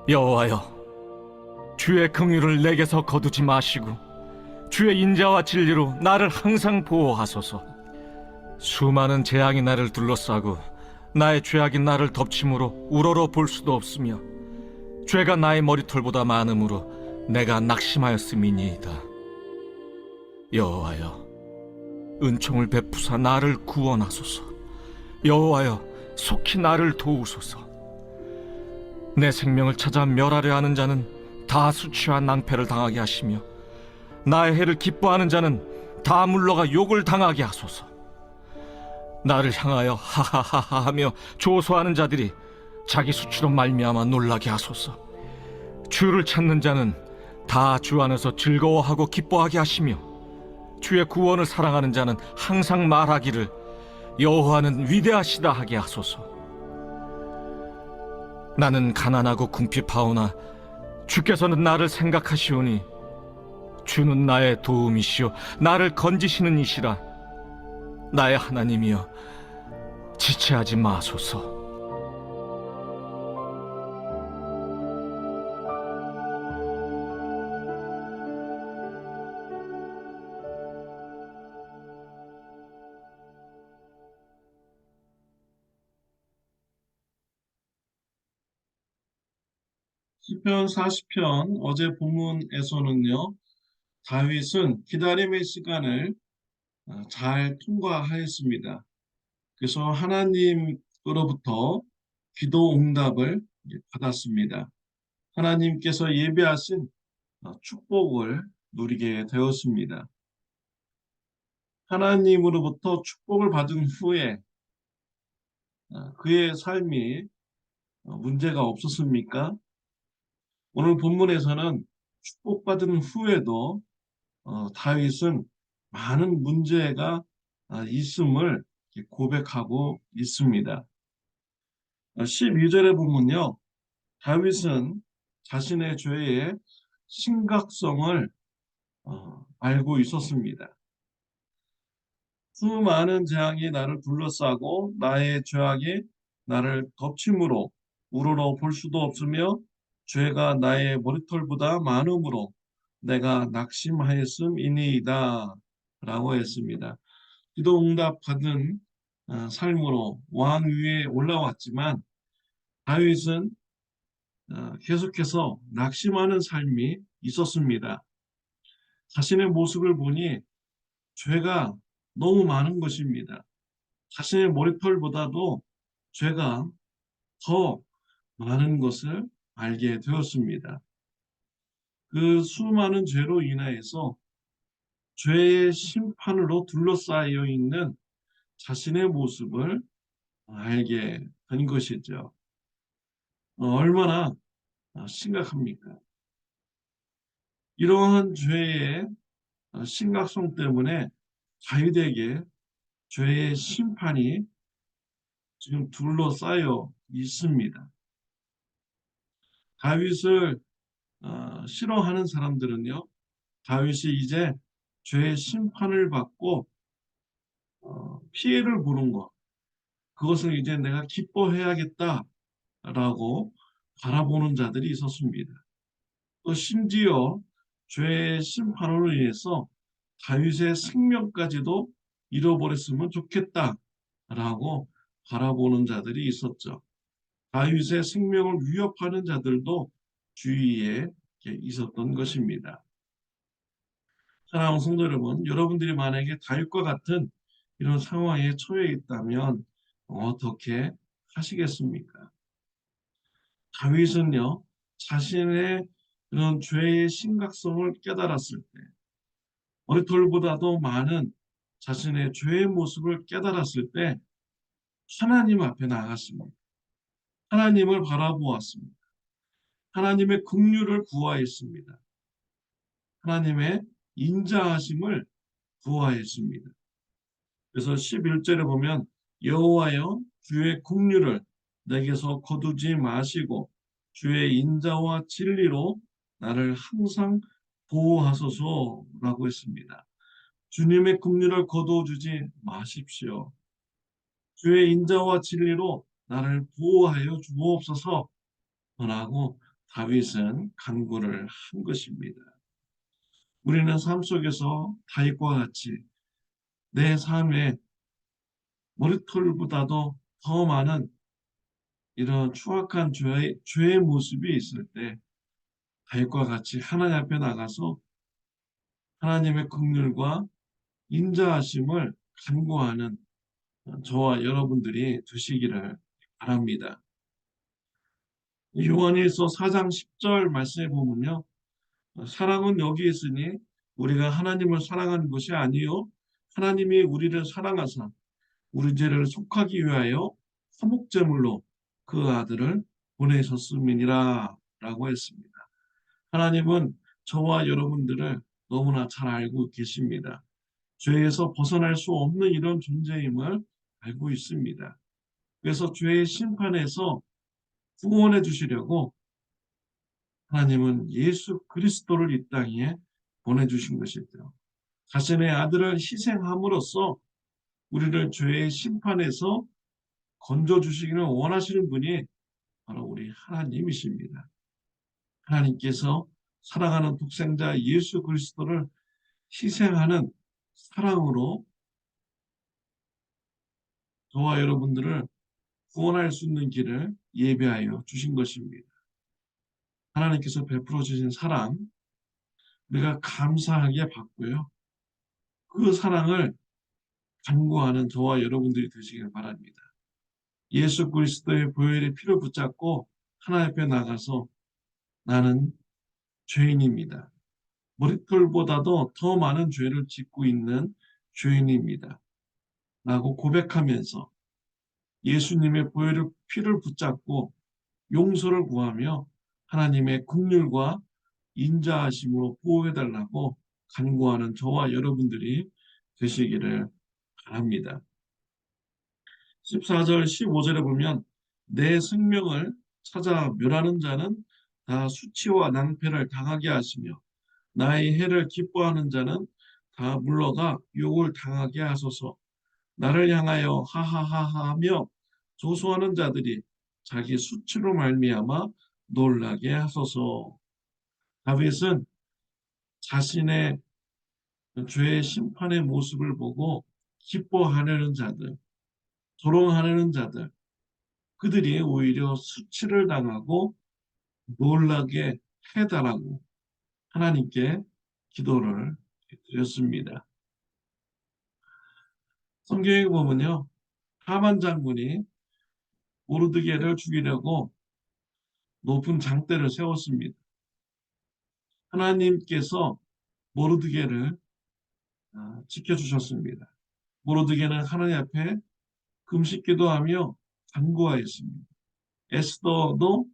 여호와여, 주의 긍휼을 내게서 거두지 마시고 주의 인자와 진리로 나를 항상 보호하소서. 수많은 재앙이 나를 둘러싸고 나의 죄악이 나를 덮침으로 우러러 볼 수도 없으며 죄가 나의 머리털보다 많음으로 내가 낙심하였음이니이다. 여호와여, 은총을 베푸사 나를 구원하소서. 여호와여, 속히 나를 도우소서. 내 생명을 찾아 멸하려 하는 자는 다 수치와 낭패를 당하게 하시며 나의 해를 기뻐하는 자는 다 물러가 욕을 당하게 하소서. 나를 향하여 하하하하 하며 조소하는 자들이 자기 수치로 말미암아 놀라게 하소서. 주를 찾는 자는 다 주 안에서 즐거워하고 기뻐하게 하시며 주의 구원을 사랑하는 자는 항상 말하기를 여호와는 위대하시다 하게 하소서. 나는 가난하고 궁핍하오나 주께서는 나를 생각하시오니 주는 나의 도움이시오 나를 건지시는 이시라. 나의 하나님이여, 지체하지 마소서. 10편 40편 어제 본문에서는요, 다윗은 기다림의 시간을 잘 통과하였습니다. 그래서 하나님으로부터 기도 응답을 받았습니다. 하나님께서 예비하신 축복을 누리게 되었습니다. 하나님으로부터 축복을 받은 후에 그의 삶이 문제가 없었습니까? 오늘 본문에서는 축복받은 후에도 다윗은 많은 문제가 있음을 고백하고 있습니다. 12절에 보면요, 다윗은 자신의 죄의 심각성을 알고 있었습니다. 수많은 재앙이 나를 둘러싸고 나의 죄악이 나를 덮침으로 우러러 볼 수도 없으며 죄가 나의 머리털보다 많음으로 내가 낙심하였음이니이다 라고 했습니다. 기도 응답 받은 삶으로 왕 위에 올라왔지만 다윗은 계속해서 낙심하는 삶이 있었습니다. 자신의 모습을 보니 죄가 너무 많은 것입니다. 자신의 머리털보다도 죄가 더 많은 것을 알게 되었습니다. 그 수많은 죄로 인하여서 죄의 심판으로 둘러싸여 있는 자신의 모습을 알게 된 것이죠. 얼마나 심각합니까? 이러한 죄의 심각성 때문에 다윗에게 죄의 심판이 지금 둘러싸여 있습니다. 다윗을 싫어하는 사람들은요, 다윗이 이제 죄의 심판을 받고 피해를 보는 것, 그것을 이제 내가 기뻐해야겠다라고 바라보는 자들이 있었습니다. 또 심지어 죄의 심판으로 인해서 다윗의 생명까지도 잃어버렸으면 좋겠다라고 바라보는 자들이 있었죠. 다윗의 생명을 위협하는 자들도 주위에 있었던 것입니다. 사랑하는 성도 여러분, 여러분들이 만약에 다윗과 같은 이런 상황에 처해 있다면 어떻게 하시겠습니까? 다윗은요, 자신의 그런 죄의 심각성을 깨달았을 때, 머리털보다도 많은 자신의 죄의 모습을 깨달았을 때 하나님 앞에 나갔습니다. 하나님을 바라보았습니다. 하나님의 긍휼을 구하였습니다. 하나님의 인자하심을 구하였습니다. 그래서 11절에 보면 여호와여 주의 긍휼을 내게서 거두지 마시고 주의 인자와 진리로 나를 항상 보호하소서라고 했습니다. 주님의 긍휼을 거두어주지 마십시오. 주의 인자와 진리로 나를 보호하여 주옵소서 라고 다윗은 간구를 한 것입니다. 우리는 삶 속에서 다윗과 같이 내 삶에 머리털보다도 더 많은 이런 추악한 죄의 모습이 있을 때 다윗과 같이 하나님 앞에 나가서 하나님의 긍휼과 인자하심을 간구하는 저와 여러분들이 되시기를 바랍니다. 요한일서 4장 10절 말씀에 보면요. 사랑은 여기 있으니 우리가 하나님을 사랑하는 것이 아니요 하나님이 우리를 사랑하사 우리 죄를 속하기 위하여 화목제물로 그 아들을 보내셨음이니라 라고 했습니다. 하나님은 저와 여러분들을 너무나 잘 알고 계십니다. 죄에서 벗어날 수 없는 이런 존재임을 알고 있습니다. 그래서 죄의 심판에서 구원해 주시려고 하나님은 예수 그리스도를 이 땅에 보내주신 것이죠. 자신의 아들을 희생함으로써 우리를 죄의 심판에서 건져주시기를 원하시는 분이 바로 우리 하나님이십니다. 하나님께서 사랑하는 독생자 예수 그리스도를 희생하는 사랑으로 저와 여러분들을 구원할 수 있는 길을 예비하여 주신 것입니다. 하나님께서 베풀어 주신 사랑, 우리가 감사하게 받고요. 그 사랑을 간구하는 저와 여러분들이 되시길 바랍니다. 예수 그리스도의 보혈의 피를 붙잡고 하나님 앞에 나가서 나는 죄인입니다. 머리털보다도 더 많은 죄를 짓고 있는 죄인입니다. 라고 고백하면서 예수님의 보혈의 피를 붙잡고 용서를 구하며 하나님의 긍휼과 인자하심으로 보호해달라고 간구하는 저와 여러분들이 되시기를 바랍니다. 14절, 15절에 보면 내 생명을 찾아 멸하는 자는 다 수치와 낭패를 당하게 하시며 나의 해를 기뻐하는 자는 다 물러가 욕을 당하게 하소서. 나를 향하여 하하하하하며 조소하는 자들이 자기 수치로 말미암아 놀라게 하소서. 다윗은 자신의 죄의 심판의 모습을 보고 기뻐하려는 자들, 조롱하려는 자들, 그들이 오히려 수치를 당하고 놀라게 해달라고 하나님께 기도를 드렸습니다. 성경에 보면요, 하만 장군이 모르드게를 죽이려고 높은 장대를 세웠습니다. 하나님께서 모르드게를 지켜주셨습니다. 모르드게는 하나님 앞에 금식기도하며 간구하였습니다. 에스더도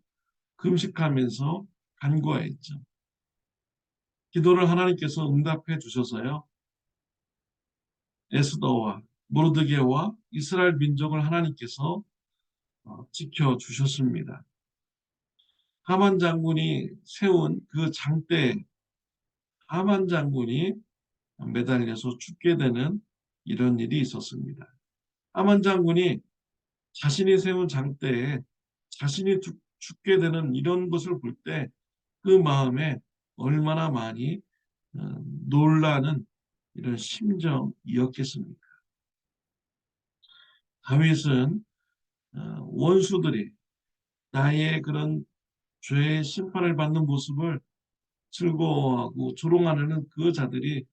금식하면서 간구하였죠. 기도를 하나님께서 응답해 주셔서요. 에스더와 모르드게와 이스라엘 민족을 하나님께서 지켜주셨습니다. 하만 장군이 세운 그 장대에 하만 장군이 매달려서 죽게 되는 이런 일이 있었습니다. 하만 장군이 자신이 세운 장대에 자신이 죽게 되는 이런 것을 볼 때 그 마음에 얼마나 많이 놀라는 이런 심정이었겠습니까? 다윗은 원수들이 나의 그런 죄의 심판을 받는 모습을 즐거워하고 조롱하는 그 자들이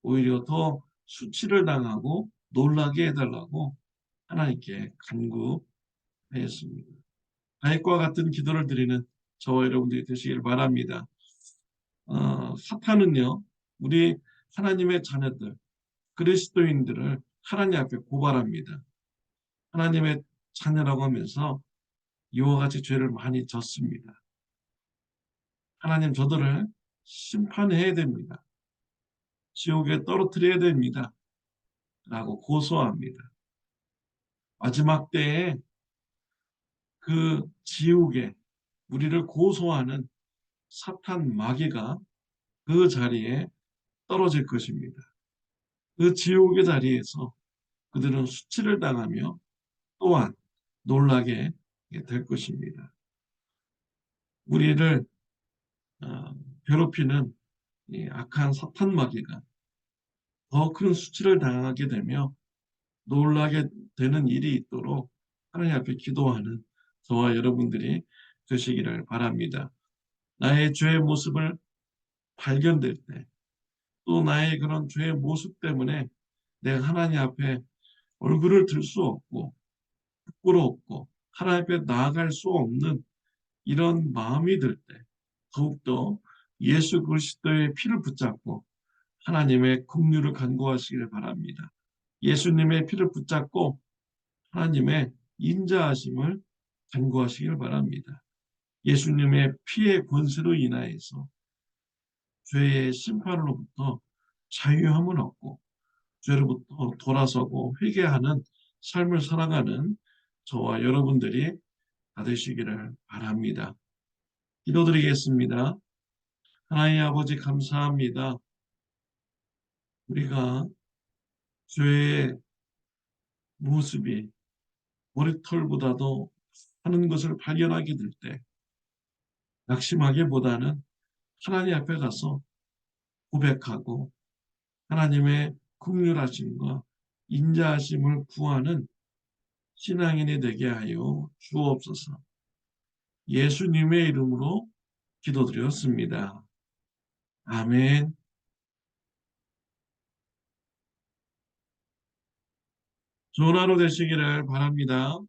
오히려 더 수치를 당하고 놀라게 해달라고 하나님께 간구하였습니다. 다윗과 같은 기도를 드리는 저와 여러분들이 되시길 바랍니다. 사탄은요, 우리 하나님의 자녀들, 그리스도인들을 하나님 앞에 고발합니다. 하나님의 자녀라고 하면서 이와 같이 죄를 많이 졌습니다. 하나님 저들을 심판해야 됩니다. 지옥에 떨어뜨려야 됩니다. 라고 고소합니다. 마지막 때에 그 지옥에 우리를 고소하는 사탄 마귀가 그 자리에 떨어질 것입니다. 그 지옥의 자리에서 그들은 수치를 당하며 또한 놀라게 될 것입니다. 우리를 어, 괴롭히는 이 악한 사탄 마귀가 더 큰 수치를 당하게 되며 놀라게 되는 일이 있도록 하나님 앞에 기도하는 저와 여러분들이 되시기를 바랍니다. 나의 죄의 모습을 발견될 때, 또 나의 그런 죄의 모습 때문에 내가 하나님 앞에 얼굴을 들 수 없고 부끄럽고 하나님 앞에 나아갈 수 없는 이런 마음이 들 때 더욱더 예수 그리스도의 피를 붙잡고 하나님의 긍휼을 간구하시기를 바랍니다. 예수님의 피를 붙잡고 하나님의 인자하심을 간구하시길 바랍니다. 예수님의 피의 권세로 인하여서 죄의 심판으로부터 자유함을 얻고 죄로부터 돌아서고 회개하는 삶을 살아가는 저와 여러분들이 다 되시기를 바랍니다. 기도드리겠습니다. 하나님 아버지 감사합니다. 우리가 죄의 모습이 머리털보다도 하는 것을 발견하게 될 때 낙심하기보다는 하나님 앞에 가서 고백하고 하나님의 긍휼하심과 인자하심을 구하는 신앙인이 되게 하여 주옵소서. 예수님의 이름으로 기도드렸습니다. 아멘. 좋은 하루 되시기를 바랍니다.